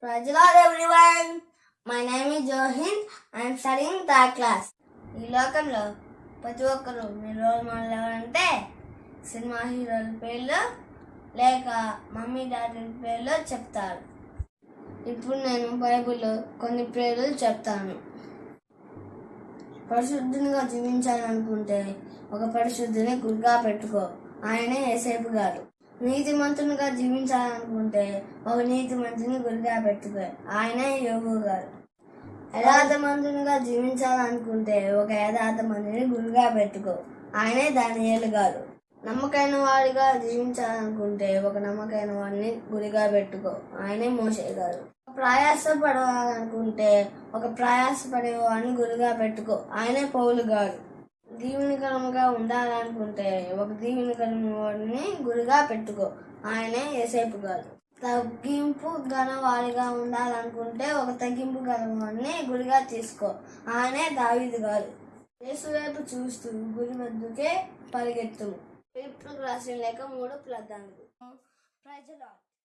Praise the Lord, everyone. My name is Johin. I am studying third class. ఈ లోకంలో ప్రతి ఒక్కరు మీ role model ఎవరంటే సినిమా హీరోల పేర్లు లేక మమ్మీ డాడీ పేర్లు చెప్తారు. ఇప్పుడు నేను బైబిల్లో కొన్ని పేర్లు చెప్తాను. పరిశుద్ధునిగా జీవించాలనుకుంటే ఒక పరిశుద్ధిని గురిగా పెట్టుకో, ఆయనే యేసేపు గారు. నీతిమంతునిగా జీవించాలనుకుంటే ఒక నీతిమంతుని గురిగా పెట్టుకో, ఆయనే యోగు గారు. యథార్థమంతునిగా జీవించాలనుకుంటే ఒక యథార్థమంతుని గురిగా పెట్టుకో, ఆయనే దానియేలు గారు. నమ్మకైన వాడిగా జీవించాలనుకుంటే ఒక నమ్మకైన వాడిని గురిగా పెట్టుకో, ఆయనే మోషే గారు. ప్రయాసపడాలనుకుంటే ఒక ప్రయాసపడేవాడిని గురిగా పెట్టుకో, ఆయనే పౌలు గారు. దీవెనకరంగా ఉండాలనుకుంటే ఒక దీవెనకరని గురిగా పెట్టుకో, ఆయనే యేసేపు గారు. తగ్గింపు గలవాడిగా ఉండాలనుకుంటే ఒక తగ్గింపు గలవాడిని గురిగా తీసుకో, ఆయనే దావీదు గారు. యేసు వైపు చూస్తూ గురి వద్దకే పరిగెత్తుము. ఇప్పుడు రాసిన లేక 3 ప్రధానులు.